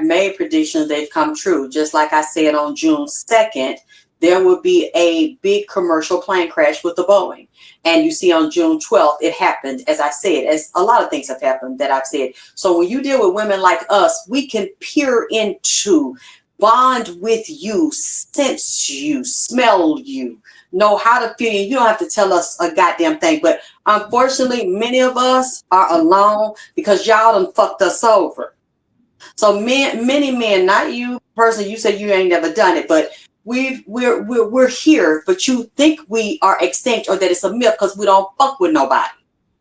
I've made predictions, they've come true. Just like I said on June 2nd, there will be a big commercial plane crash with the Boeing. And you see on June 12th, it happened, as I said, as a lot of things have happened that I've said. So when you deal with women like us, we can peer into, bond with you, sense you, smell you, know how to feel you. You don't have to tell us a goddamn thing. But unfortunately, many of us are alone because y'all done fucked us over. So many men, not you personally, you said you ain't never done it, but we're here, but you think we are extinct or that it's a myth because we don't fuck with nobody.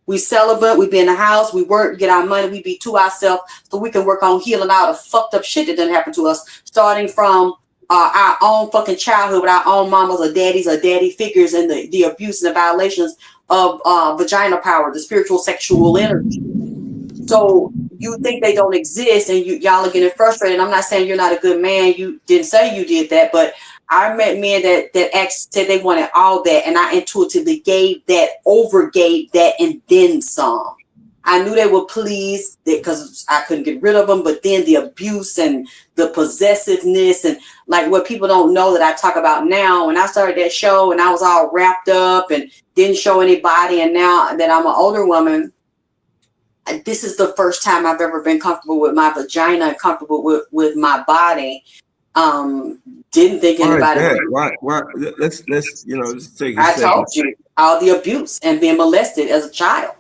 We celibate, we be in the house, we work, get our money, we be to ourselves so we can work on healing all the fucked up shit that didn't happen to us, starting from our own fucking childhood with our own mamas or daddies or daddy figures and the abuse and the violations of vagina power, the spiritual sexual energy. So you think they don't exist and y'all are getting frustrated. I'm not saying you're not a good man. You didn't say you did that, but I met men that actually said they wanted all that, and I intuitively gave that, overgave that, and then some. I knew they were pleased because I couldn't get rid of them, but then the abuse and the possessiveness and like what people don't know that I talk about now. When I started that show and I was all wrapped up and didn't show anybody, and now that I'm an older woman, this is the first time I've ever been comfortable with my vagina and comfortable with my body. Didn't think anybody would. Why? Let's take a second. I told you all the abuse and being molested as a child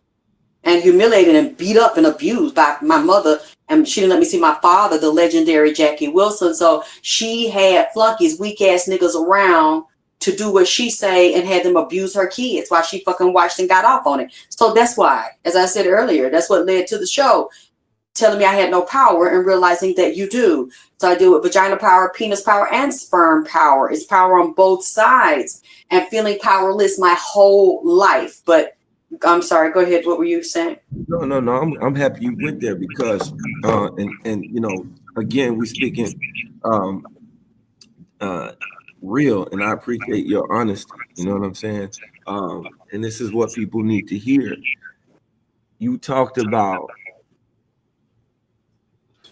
and humiliated and beat up and abused by my mother. And she didn't let me see my father, the legendary Jackie Wilson. So she had flunkies, weak ass niggas around to do what she say and had them abuse her kids while she fucking watched and got off on it. So that's why, as I said earlier, that's what led to the show, telling me I had no power and realizing that you do. So I deal with vagina power, penis power, and sperm power. It's power on both sides and feeling powerless my whole life. But I'm sorry, go ahead. What were you saying? No. I'm happy you went there because, and again, we speaking real, and I appreciate your honesty. You know what I'm saying? And this is what people need to hear. You talked about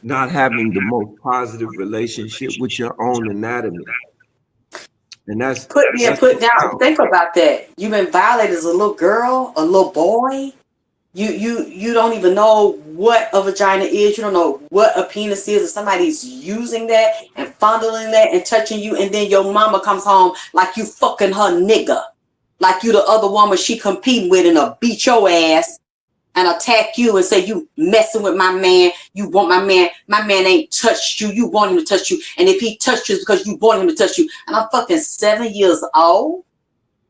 not having the most positive relationship with your own anatomy. And that's put down. Think about that. You've been violated as a little girl, a little boy. You don't even know what a vagina is. You don't know what a penis is. If somebody's using that and fondling that and touching you, and then your mama comes home like you fucking her nigga, like you the other woman she competing with, and beat your ass and attack you and say you messing with my man. You want my man ain't touched you. You want him to touch you. And if he touched you, it's because you want him to touch you. And I'm fucking 7 years old.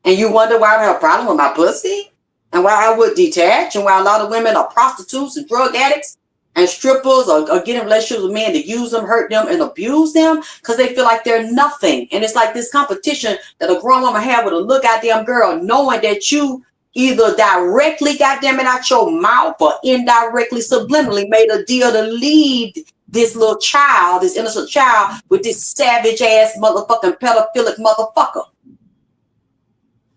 And you wonder why I have a problem with my pussy? And why I would detach? And why a lot of women are prostitutes and drug addicts and strippers or getting relationships with men to use them, hurt them, and abuse them because they feel like they're nothing. And it's like this competition that a grown woman had with a little goddamn girl, knowing that you either directly, goddamn it, out your mouth or indirectly, subliminally made a deal to lead this little child, this innocent child, with this savage ass motherfucking pedophilic motherfucker.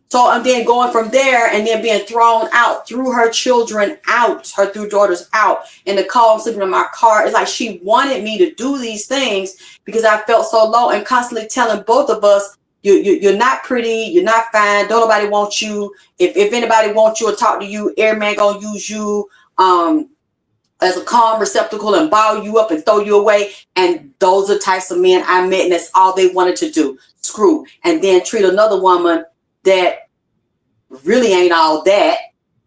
So I'm then going from there and then being thrown out, threw her children out, her three daughters out in the car. I'm sleeping in my car. It's like she wanted me to do these things because I felt so low, and constantly telling both of us, you're not pretty, you're not fine, don't nobody want you. If anybody wants you or talk to you, every man gonna use you as a calm receptacle and ball you up and throw you away. And those are types of men I met, and that's all they wanted to do. Screw. And then treat another woman that really ain't all that,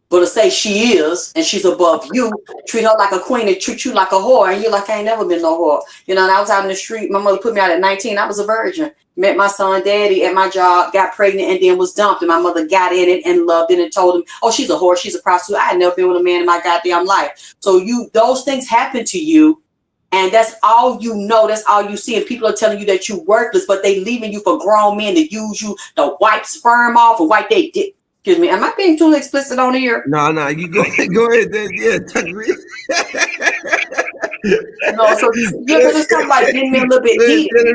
but to say she is and she's above you, treat her like a queen and treat you like a whore, and you're like, I ain't never been no whore. And I was out in the street. My mother put me out at 19. I was a virgin. Met my son daddy at my job, got pregnant, and then was dumped. And my mother got in it and loved it and told him, oh, she's a whore, she's a prostitute. I had never been with a man in my goddamn life. So those things happen to you, and that's all you know, that's all you see. And people are telling you that you're worthless, but they leaving you for grown men to use you to wipe sperm off or wipe their dick. Excuse me, am I being too explicit on here? No, you go ahead. Yeah, so it's kind of like getting me a little bit heated.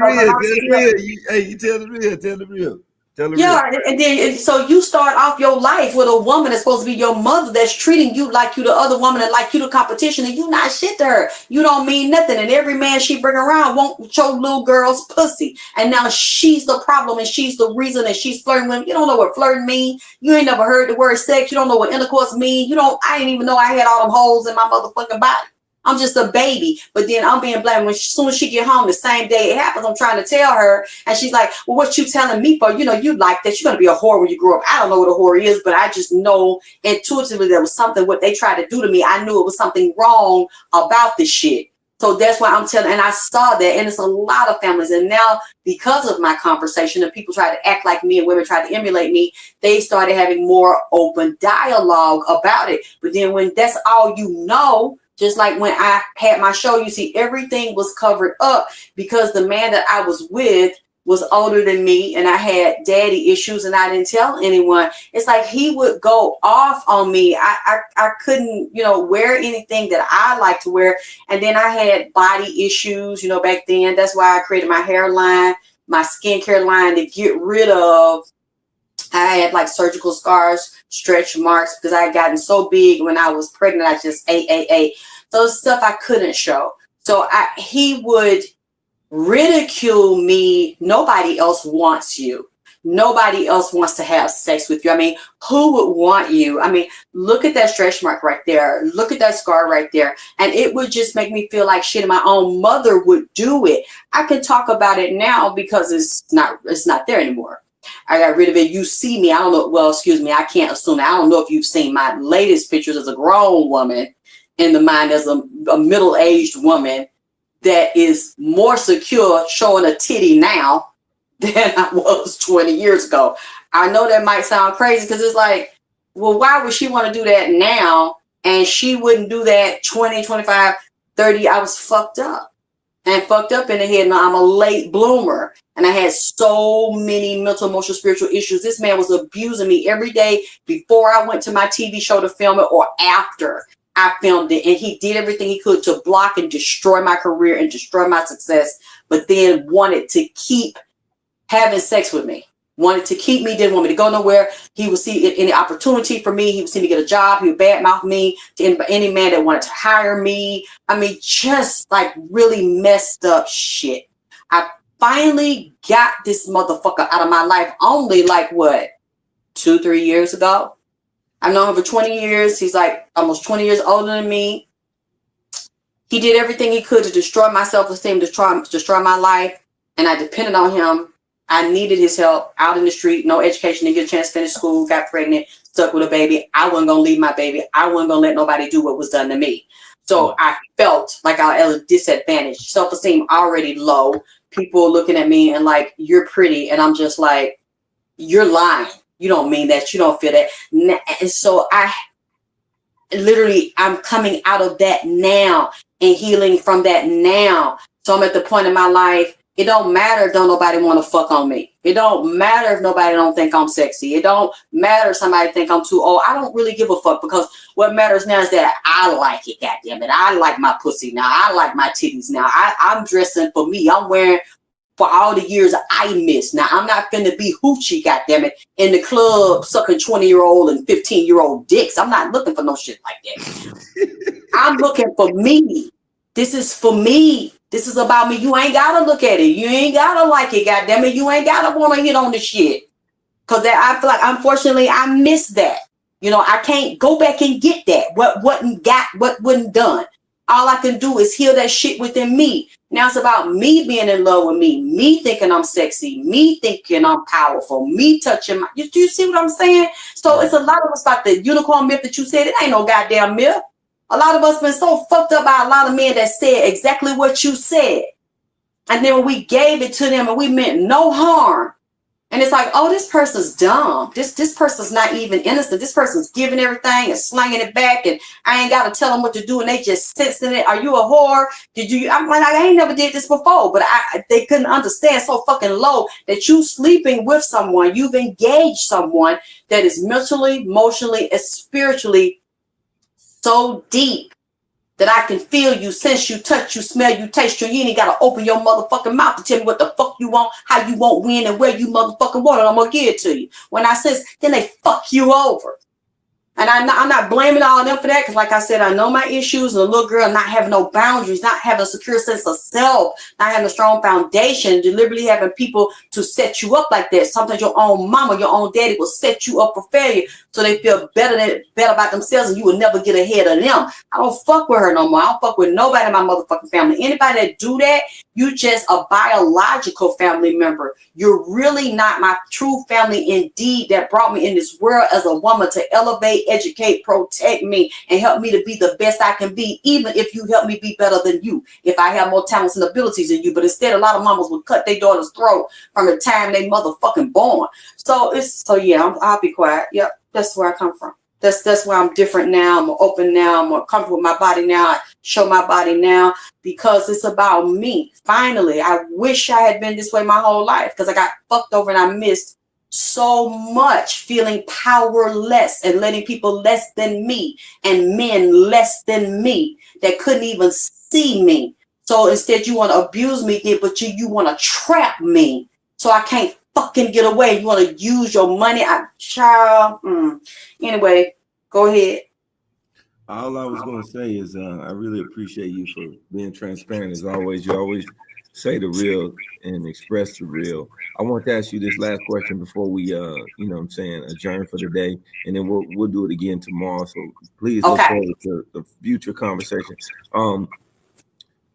You tell the real. Tell the Yeah, real. and then so you start off your life with a woman that's supposed to be your mother that's treating you like you the other woman and like you the competition, and you not shit to her. You don't mean nothing, and every man she bring around won't show little girl's pussy, and now she's the problem and she's the reason that she's flirting with him. You don't know what flirting mean. You ain't never heard the word sex. You don't know what intercourse mean. You don't. I didn't even know I had all them holes in my motherfucking body. I'm just a baby, but then I'm being blamed when as soon as she get home the same day it happens. I'm trying to tell her, and she's like, "Well, what you telling me for? You know, you like that. You're gonna be a whore when you grow up." I don't know what a whore is, but I just know intuitively there was something what they tried to do to me. I knew it was something wrong about this shit. So that's why I'm telling, and I saw that, and it's a lot of families. And now because of my conversation and people try to act like me and women try to emulate me, they started having more open dialogue about it. But then when that's all you know. Just like when I had my show, you see, everything was covered up because the man that I was with was older than me and I had daddy issues and I didn't tell anyone. It's like he would go off on me. I couldn't, wear anything that I like to wear. And then I had body issues, back then. That's why I created my hairline, my skincare line to get rid of. I had like surgical scars, stretch marks because I had gotten so big when I was pregnant. I just ate. So stuff I couldn't show. So he would ridicule me. Nobody else wants you. Nobody else wants to have sex with you. I mean, who would want you? I mean, look at that stretch mark right there. Look at that scar right there. And it would just make me feel like shit. My own mother would do it. I can talk about it now because it's not there anymore. I got rid of it. You see me. I don't know. Well, excuse me. I can't assume. I don't know if you've seen my latest pictures as a grown woman in the mind as a middle-aged woman that is more secure showing a titty now than I was 20 years ago. I know that might sound crazy because it's like, well, why would she want to do that now? And she wouldn't do that 20, 25, 30. I was fucked up. And fucked up in the head. Now I'm a late bloomer. And I had so many mental, emotional, spiritual issues. This man was abusing me every day before I went to my TV show to film it or after I filmed it. And he did everything he could to block and destroy my career and destroy my success. But then wanted to keep having sex with me. Wanted to keep me, didn't want me to go nowhere. He would see any opportunity for me. He would see me get a job. He would badmouth me to any man that wanted to hire me. I mean, just like really messed up shit. I finally got this motherfucker out of my life only like what, 2-3 years ago. I've known him for 20 years. He's like almost 20 years older than me. He did everything he could to destroy my self-esteem, destroy my life. And I depended on him. I needed his help out in the street, no education, didn't get a chance to finish school, got pregnant, stuck with a baby. I wasn't going to leave my baby. I wasn't going to let nobody do what was done to me. So I felt like I was at a disadvantage. Self-esteem already low. People looking at me and like, you're pretty. And I'm just like, you're lying. You don't mean that. You don't feel that. And so I'm coming out of that now and healing from that now. So I'm at the point in my life. It don't matter if don't nobody want to fuck on me. It don't matter if nobody don't think I'm sexy. It don't matter if somebody think I'm too old. I don't really give a fuck because what matters now is that I like it, goddammit. I like my pussy now. I like my titties now. I'm dressing for me. I'm wearing for all the years I missed. Now, I'm not finna be hoochie, goddammit, in the club sucking 20-year-old and 15-year-old dicks. I'm not looking for no shit like that. I'm looking for me. This is for me. This is about me. You ain't gotta look at it. You ain't gotta like it, goddammit. You ain't gotta want to hit on the shit. Cause I feel like, unfortunately, I missed that. I can't go back and get that. What wasn't done. All I can do is heal that shit within me. Now it's about me being in love with me thinking I'm sexy, me thinking I'm powerful, me touching my. Do you see what I'm saying? So it's a lot of us like the unicorn myth that you said. It ain't no goddamn myth. A lot of us been so fucked up by a lot of men that said exactly what you said. And then when we gave it to them and we meant no harm. And it's like, oh, this person's dumb. This person's not even innocent. This person's giving everything and slanging it back. And I ain't got to tell them what to do. And they just sensing it. Are you a whore? I'm like, I ain't never did this before. But they couldn't understand so fucking low that you sleeping with someone. You've engaged someone that is mentally, emotionally, and spiritually so deep that I can feel you, sense you, touch you, smell you, taste you. You ain't got to open your motherfucking mouth to tell me what the fuck you want, how you want, when, and where you motherfucking want it. I'm going to give it to you. When I sense, then they fuck you over. And I'm not blaming all of them for that, because like I said, I know my issues. And a little girl not having no boundaries, not having a secure sense of self, not having a strong foundation, deliberately having people to set you up like that. Sometimes your own mama, your own daddy will set you up for failure so they feel better about themselves, and you will never get ahead of them. I don't fuck with her no more. I don't fuck with nobody in my motherfucking family. Anybody that do that, you just a biological family member. You're really not my true family indeed, that brought me in this world as a woman to elevate, educate, protect me, and help me to be the best I can be, even if you help me be better than you, if I have more talents and abilities than you. But instead, a lot of mamas would cut their daughter's throat from the time they motherfucking born. So yeah, I'll be quiet. Yep, that's where I come from. That's why I'm different now. I'm more open now. I'm more comfortable with my body now. I show my body now because it's about me. Finally, I wish I had been this way my whole life, because I got fucked over and I missed so much, feeling powerless and letting people less than me and men less than me that couldn't even see me. So instead, you want to abuse me, but you want to trap me so I can't fucking get away. You want to use your money. Anyway, go ahead. All I was going to say is I really appreciate you for being transparent as always. You always say the real and express the real. I want to ask you this last question before we, adjourn for the day, and then we'll do it again tomorrow. So please look forward to the future conversation.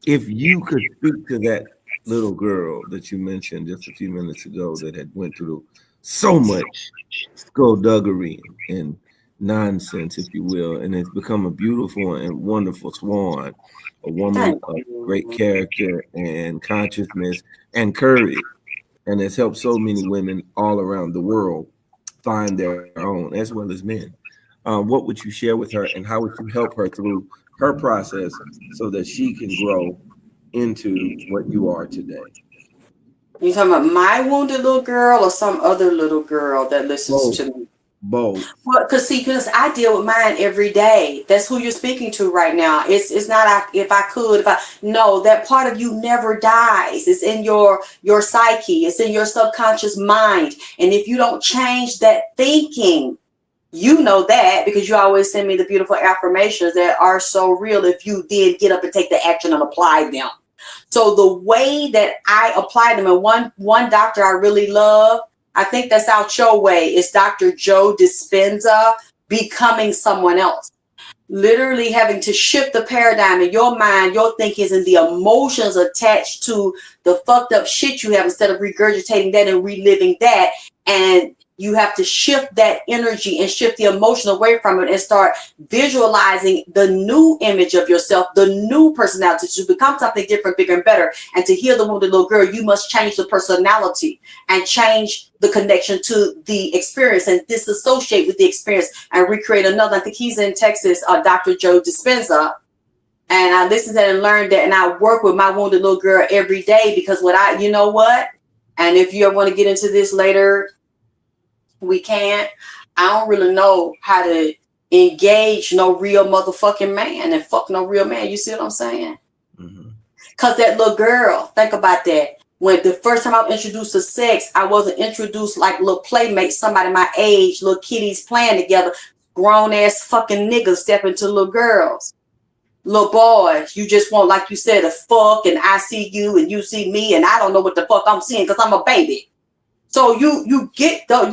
If you could speak to that little girl that you mentioned just a few minutes ago that had went through so much skullduggery and nonsense, if you will, and it's become a beautiful and wonderful swan, a woman of great character and consciousness and courage, and has helped so many women all around the world find their own, as well as men. What would you share with her, and how would you help her through her process so that she can grow into what you are today? You talking about my wounded little girl or some other little girl that listens to me? Both. Well, because I deal with mine every day. That's who you're speaking to right now. It's not no, that part of you never dies. It's in your psyche. It's in your subconscious mind. And if you don't change that thinking, you know that, because you always send me the beautiful affirmations that are so real if you did get up and take the action and apply them. So the way that I apply them, and one doctor I really love, I think that's out your way, is Dr. Joe Dispenza, Becoming Someone Else. Literally having to shift the paradigm in your mind, your thinking, and the emotions attached to the fucked up shit you have, instead of regurgitating that and reliving that. And you have to shift that energy and shift the emotion away from it and start visualizing the new image of yourself, the new personality, to become something different, bigger, and better. And to heal the wounded little girl, you must change the personality and change the connection to the experience and disassociate with the experience and recreate another. I think he's in Texas, Dr. Joe Dispenza. And I listened to that and learned that, and I work with my wounded little girl every day, because you know what? And if you want to get into this later, we can't. I don't really know how to engage no real motherfucking man and fuck no real man. You see what I'm saying? Mm-hmm. Because that little girl, think about that. When the first time I was introduced to sex, I wasn't introduced like little playmates, somebody my age, little kiddies playing together, grown ass fucking niggas stepping to little girls. Little boys, you just want, like you said, a fuck, and I see you and you see me, and I don't know what the fuck I'm seeing because I'm a baby. So you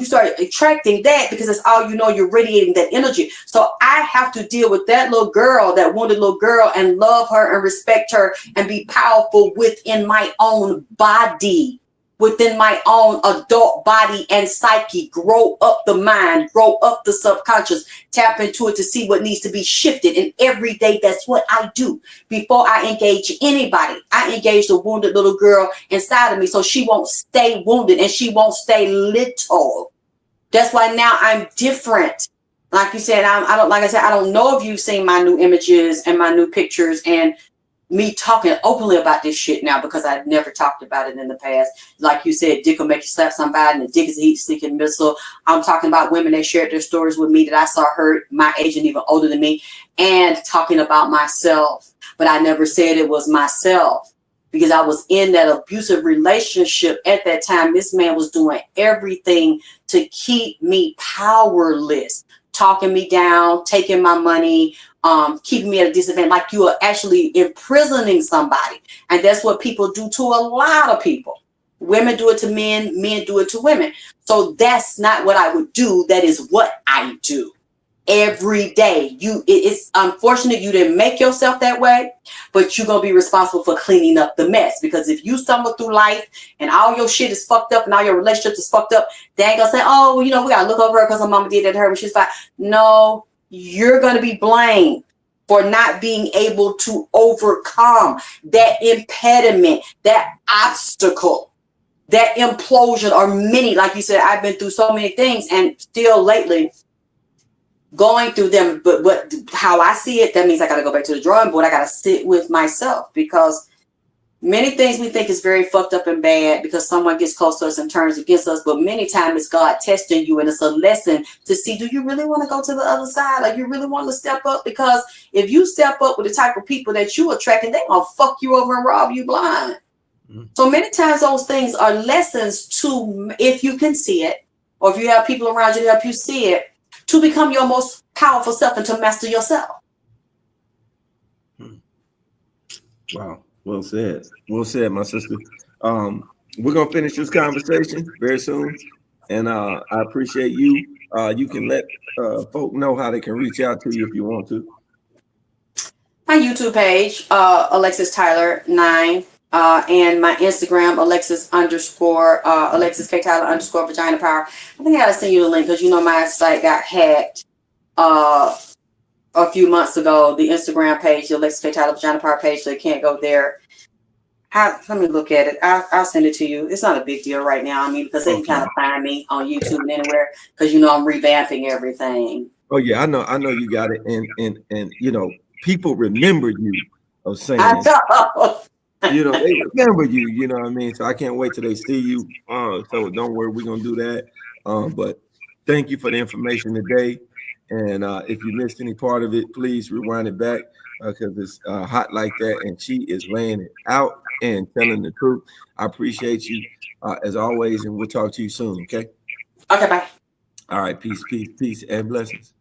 start attracting that because it's all you know, you're radiating that energy. So I have to deal with that little girl, that wounded little girl, and love her and respect her and be powerful within my own body, within my own adult body and psyche. Grow up the mind, grow up the subconscious, tap into it to see what needs to be shifted. And every day, that's what I do. Before I engage anybody, I engage the wounded little girl inside of me, so she won't stay wounded and she won't stay little. That's why now I'm different. Like you said, I don't know if you've seen my new images and my new pictures, and me talking openly about this shit now because I've never talked about it in the past. Like you said, dick will make you slap somebody, and the dick is a heat-seeking missile. I'm talking about women that shared their stories with me that I saw hurt my age and even older than me, and talking about myself. But I never said it was myself because I was in that abusive relationship at that time. This man was doing everything to keep me powerless, talking me down, taking my money, keeping me at a disadvantage, like you are actually imprisoning somebody. And that's what people do to a lot of people. Women do it to men, men do it to women. So that's not what I would do. That is what I do every day. It's unfortunate you didn't make yourself that way, but you're gonna be responsible for cleaning up the mess. Because if you stumble through life and all your shit is fucked up and all your relationships is fucked up, they ain't gonna say, oh, well, we gotta look over her because her mama did that to her when she's fine. No, you're going to be blamed for not being able to overcome that impediment, that obstacle, that implosion, or many. Like you said, I've been through so many things, and still lately going through them. But how I see it, that means I got to go back to the drawing board. I got to sit with myself, because many things we think is very fucked up and bad because someone gets close to us and turns against us. But many times it's God testing you, and it's a lesson to see, do you really want to go to the other side? Like, you really want to step up? Because if you step up with the type of people that you attract, they're going to fuck you over and rob you blind. Mm-hmm. So many times those things are lessons to, if you can see it, or if you have people around you to help you see it, to become your most powerful self and to master yourself. Wow. Well said. Well said, my sister. We're gonna finish this conversation very soon, and I appreciate you. You can let folk know how they can reach out to you if you want to. My YouTube page, Alexis Tyler 9, and my Instagram, Alexis K Tyler _ Vagina Power. I think I gotta send you the link because my site got hacked a few months ago. The Instagram page, the Alexis K Tyler Vagina Power page, so you can't go there. Let me look at it. I'll send it to you. It's not a big deal right now. I mean, because they can kind of find me on YouTube and anywhere, because I'm revamping everything. Oh yeah, I know you got it, and people remember you of saying. I know. They remember you. You know what I mean. So I can't wait till they see you. So don't worry, we're gonna do that. But thank you for the information today. And if you missed any part of it, please rewind it back, because it's hot like that, and she is laying it out and telling the truth. I appreciate you as always, and we'll talk to you soon. Okay. Okay. Bye. All right. Peace, and blessings.